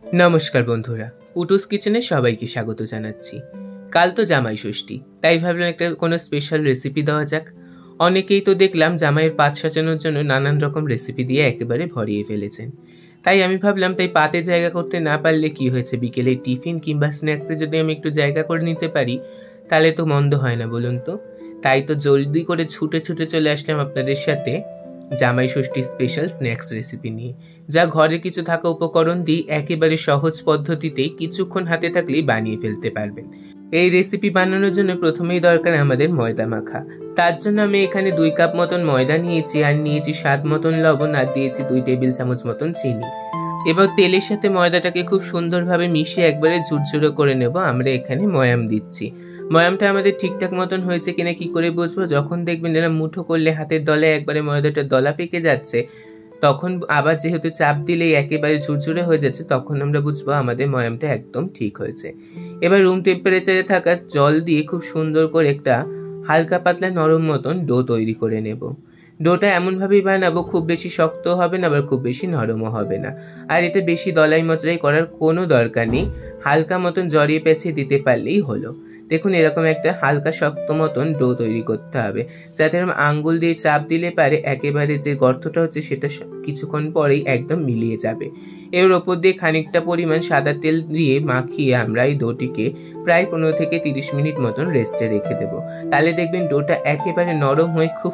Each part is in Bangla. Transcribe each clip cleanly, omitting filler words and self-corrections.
নমস্কার বন্ধুরা, পুটুস কিচেনে সবাইকে স্বাগত জানাচ্ছি। কাল তো জামাই ষষ্ঠী, তাই ভাবলাম একটা কোনো স্পেশাল রেসিপি দেওয়া যাক। অনেকেই তো দেখলাম জামাইয়ের পাত সাজানোর জন্য নানান রকম রেসিপি দিয়ে একেবারে ভরিয়ে ফেলেছেন। তাই আমি ভাবলাম, তাই পাতে জায়গা করতে না পারলে কি হয়েছে, বিকেলে টিফিন কিংবা স্ন্যাক্সে যদি আমি একটু জায়গা করে নিতে পারি তাহলে তো মন্দ হয় না, বলুন তো। তাই তো জলদি করে ছুটে ছুটে চলে আসলাম আপনাদের সাথে জামাই ষষ্ঠী স্পেশাল স্ন্যাক্স রেসিপি নিয়ে, যা ঘরে কিছু থাকা উপকরণ দিয়ে একেবারে সহজ পদ্ধতিতে কিছুক্ষণ হাতে থাকলেই বানিয়ে ফেলতে পারবেন। এই রেসিপি বানানোর জন্য প্রথমেই দরকার আমাদের ময়দা মাখা। তার জন্য আমি এখানে 2 কাপ মতন ময়দা নিয়েছি, আর নিয়েছি স্বাদ মতন লবণ, আর দিয়েছি 2 টেবিল চামচ মতন চিনি। এবার তেলের সাথে ময়দাটাকে খুব সুন্দরভাবে মিশিয়ে একবারে ঝুরঝুরো করে নেব। আমরা এখানে ময়াম দিচ্ছি। ময়ামটা আমাদের ঠিকঠাক মতন হয়েছে কিনা কি করে বুঝবো? যখন দেখবেন এরা মুঠো করলে হাতের দলায় একবারে ময়দাটা দলা পেকে যাচ্ছে, তখন আবার যেহেতু চাপ দিলেই একেবারে ঝুরঝুরে হয়ে যাচ্ছে, তখন আমরা বুঝবো আমাদের ময়ামটা একদম ঠিক হয়েছে। এবার রুম টেম্পারেচারে থাকা জল দিয়ে খুব সুন্দর করে একটা হালকা পাতলা নরম মতন ডো তৈরি করে নেব। ডোটা এমনভাবেই বানাবো, খুব বেশি শক্ত হবে না আবার খুব বেশি নরমও হবে না। আর এটা বেশি দলাই মচড়াই করার কোনো দরকার নেই, হালকা মতন জড়িয়ে পেঁচিয়ে দিতে পারলেই হলো। দেখুন, এরকম একটা হালকা শক্ত মতন ডো তৈরি করতে হবে, যাতে আঙ্গুল দিয়ে চাপ দিলে পারে একেবারে যে গর্তটা হচ্ছে সেটা কিছুক্ষণ পরেই একদম মিলিয়ে যাবে। এর ওপর দিয়ে খানিকটা পরিমাণ সাদা তেল দিয়ে মাখিয়ে আমরা এই ডোটিকে প্রায় 15 থেকে 30 মিনিট মতন রেস্টে রেখে দেবো। তাহলে দেখবেন ডোটা একেবারে নরম হয়ে খুব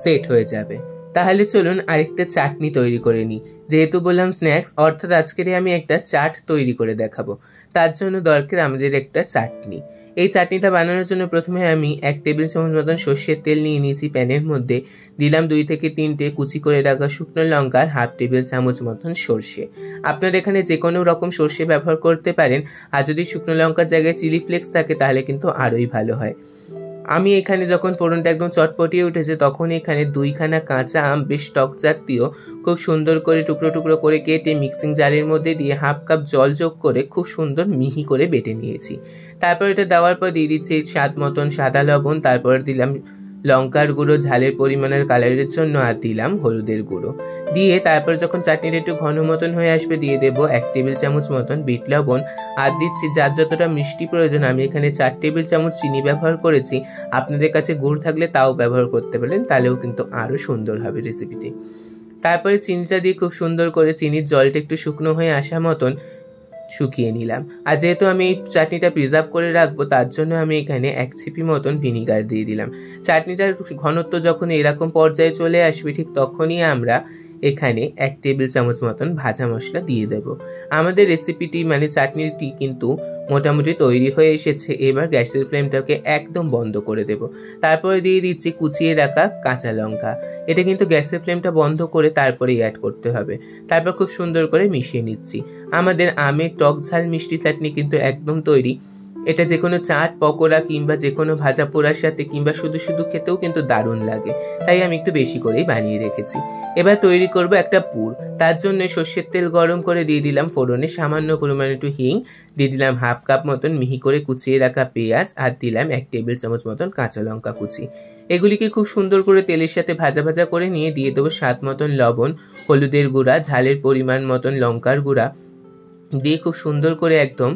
সেট হয়ে যাবে। তাহলে চলুন আরেকটা চাটনি তৈরি করে নিই। যেহেতু বললাম স্ন্যাক্স, অর্থাৎ আজকের আমি একটা চাট তৈরি করে দেখাবো। তার জন্য দরকার আমাদের একটা চাটনি। এই চাটনিটা বানানোর জন্য প্রথমে আমি 1 টেবিল চামচ মতন সর্ষের তেল নিয়ে নিয়েছি। প্যানের মধ্যে দিলাম 2 থেকে 3টে কুচি করে রাখা শুকনো লঙ্কা, আর হাফ টেবিল চামচ মতন সর্ষে। আপনারা এখানে যে কোনো রকম সর্ষে ব্যবহার করতে পারেন, আর যদি শুকনো লঙ্কার জায়গায় চিলি ফ্লেক্স থাকে তাহলে কিন্তু আরোই ভালো হয়। আমি এখানে যখন ফোড়নটা একদম চটপটিয়ে উঠেছে, তখন এখানে 2খানা কাঁচা আম, বেশ টক জাতীয়, খুব সুন্দর করে টুকরো টুকরো করে কেটে মিক্সিং জারের মধ্যে দিয়ে হাফ কাপ জল যোগ করে খুব সুন্দর মিহি করে বেটে নিয়েছি। তারপর এটা দেওয়ার পর দিয়ে দিচ্ছি স্বাদ মতন সাদা লবণ, তারপর দিলাম লঙ্কার গুঁড়ো ঝালের পরিমাণের কালারের জন্য, আর দিলাম হলুদের গুঁড়ো। দিয়ে তারপর যখন চাটনিটা একটু ঘন মতন হয়ে আসবে দিয়ে দেবো 1 টেবিল চামচ মতন বিট লবণ, আর দিচ্ছি যার যতটা মিষ্টি প্রয়োজন। আমি এখানে 4 টেবিল চামচ চিনি ব্যবহার করেছি। আপনাদের কাছে গুড় থাকলে তাও ব্যবহার করতে পারেন, তাহলেও কিন্তু আরও সুন্দর হবে রেসিপিটি। তারপরে চিনিটা দিয়ে খুব সুন্দর করে চিনির জলটা একটু শুকনো হয়ে আসা মতন শুকিয়ে নিলাম। আর যেহেতু আমি এই চাটনিটা প্রিজার্ভ করে রাখবো, তার জন্য আমি এখানে 1 ছিপি মতন ভিনিগার দিয়ে দিলাম। চাটনিটার ঘনত্ব যখন এরকম পর্যায়ে চলে আসবে, ঠিক তখনই আমরা এখানে 1 টেবিল চামচ মতন ভাজা মশলা দিয়ে দেব। আমাদের রেসিপিটি মানে চাটনিটি কিন্তু মোটামুটি তৈরি হয়ে এসেছে। এবার গ্যাসের ফ্লেমটাকে একদম বন্ধ করে দেব। তারপরে দিয়ে দিচ্ছি কুচিয়ে রাখা কাঁচা লঙ্কা। এটা কিন্তু গ্যাসের ফ্লেমটা বন্ধ করে তারপরেই অ্যাড করতে হবে। তারপর খুব সুন্দর করে মিশিয়ে নিচ্ছি। আমাদের আমের টক ঝাল মিষ্টি চাটনি কিন্তু একদম তৈরি। এটা যে কোনো চাট, পকোড়া কিংবা যে কোনো ভাজা পোড়ার সাথে কিংবা শুধু শুধু খেতেও কিন্তু দারুণ লাগে। তাই আমি একটু বেশি করেই বানিয়ে রেখেছি। এবার তৈরি করব একটা পুর। তার জন্য সর্ষের তেল গরম করে দিয়ে দিলাম ফোড়নে সামান্য পরিমাণে একটু হিং, দিয়ে দিলাম হাফ কাপ মতন মিহি করে কুচিয়ে রাখা পেঁয়াজ, আর দিলাম 1 টেবিল চামচ মতন কাঁচা লঙ্কা কুচি। এগুলিকে খুব সুন্দর করে তেলের সাথে ভাজা ভাজা করে নিয়ে দিয়ে দেবো স্বাদ মতন লবণ, হলুদের গুঁড়া, ঝালের পরিমাণ মতন লঙ্কার গুঁড়া দিয়ে খুব সুন্দর করে একদম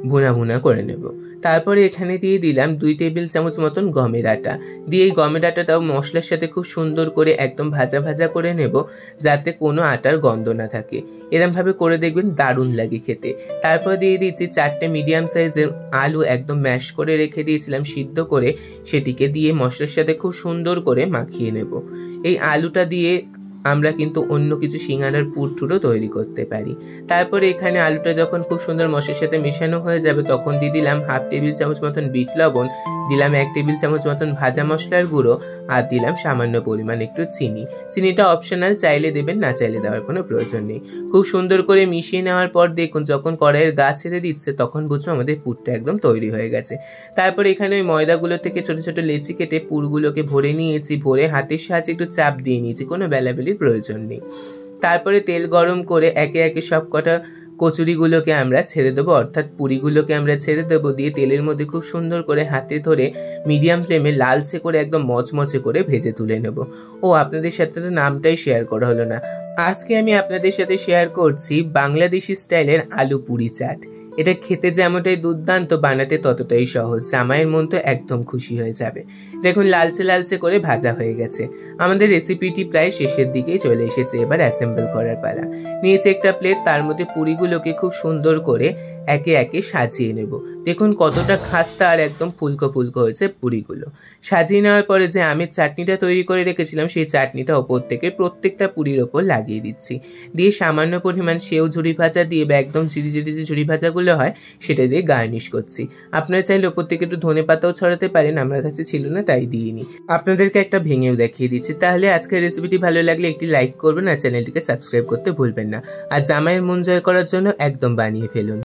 ভুনা ভুনা করে নেব। তারপরে এখানে দিয়ে দিলাম 2 টেবিল চামচ মতন গমের আটা। দিয়ে এই গমের আটাটাও মশলার সাথে খুব সুন্দর করে একদম ভাজা ভাজা করে নেব, যাতে কোনো আটার গন্ধ না থাকে। এরমভাবে করে দেখবেন দারুণ লাগে খেতে। তারপর দিয়ে দিচ্ছি 4টে মিডিয়াম সাইজের আলু, একদম ম্যাশ করে রেখে দিয়েছিলাম সিদ্ধ করে, সেটিকে দিয়ে মশলার সাথে খুব সুন্দর করে মাখিয়ে নেব। এই আলুটা দিয়ে আমরা কিন্তু অন্য কিছু সিঙ্গারার পুরটুরও তৈরি করতে পারি। তারপরে এখানে আলুটা যখন খুব সুন্দর মশলার সাথে মেশানো হয়ে যাবে, তখন দিয়ে দিলাম হাফ টেবিল চামচ মতন বিট লবণ, দিলাম 1 টেবিল চামচ মতন ভাজা মশলার গুঁড়ো, আর দিলাম সামান্য পরিমাণ একটু চিনি। চিনিটা অপশনাল, চাইলে দেবেন, না চাইলে দেওয়ার কোনো প্রয়োজন নেই। খুব সুন্দর করে মিশিয়ে নেওয়ার পর দেখুন যখন কড়াইয়ের গা ছেড়ে দিচ্ছে, তখন বুঝবো আমাদের পুরটা একদম তৈরি হয়ে গেছে। তারপর এখানে ওই ময়দাগুলো থেকে ছোট ছোট লেচি কেটে পুরগুলোকে ভরে নিয়েছি। ভরে হাতের সাহায্যে একটু চাপ দিয়ে নিয়েছি, কোনো বেলাবেলির প্রয়োজন নেই। তারপরে তেল গরম করে একে একে সব কটা কচুরিগুলোকে আমরা ছেড়ে দেবো, অর্থাৎ পুরিগুলোকে আমরা ছেড়ে দেবো, দিয়ে তেলের মধ্যে খুব সুন্দর করে হাতে ধরে মিডিয়াম ফ্লেমে লালচে করে একদম মচমচে করে ভেজে তুলে নেব। ও আপনাদের সাথে তো নামটাই শেয়ার করা হলো না, আজকে আমি আপনাদের সাথে শেয়ার করছি বাংলাদেশি স্টাইলের আলু পুরি চাট। এটা খেতে যেমনটাই দুর্দান্ত, বানাতে ততটাই সহজ। জামাইয়ের মন তো একদম খুশি হয়ে যাবে। দেখুন লালচে লালচে করে ভাজা হয়ে গেছে। আমাদের রেসিপিটি প্রায় শেষের দিকেই চলে এসেছে, এবার অ্যাসেম্বল করার পালা। নিয়েছে একটা প্লেট, তার মধ্যে পুরিগুলোকে খুব সুন্দর করে একে একে সাজিয়ে নেব। দেখুন কতটা খাস্তা আর একদম ফুলকো ফুলকো হয়েছে পুরিগুলো। সাজিয়ে নেওয়ার পরে যে আমের চাটনিটা তৈরি করে রেখেছিলাম, সেই চাটনিটা ওপর থেকে প্রত্যেকটা পুরির ওপর লাগিয়ে দিচ্ছি। দিয়ে সামান্য পরিমাণ সেও ঝুড়ি ভাজা দিয়ে বা একদম ঝিরি ঝিরি যে ঝুড়ি ভাজাগুলো হয় সেটা দিয়ে গার্নিশ করছি। আপনারা চাইলে ওপর থেকে একটু ধনে পাতাও ছড়াতে পারেন, আমার কাছে ছিল না তাই দিইনি। আপনাদেরকে একটা ভেঙেও দেখিয়ে দিচ্ছি। তাহলে আজকের রেসিপিটি ভালো লাগলে একটি লাইক করবেন আর চ্যানেলটিকে সাবস্ক্রাইব করতে ভুলবেন না। আর জামাইয়ের মন জয় করার জন্য একদম বানিয়ে ফেলুন।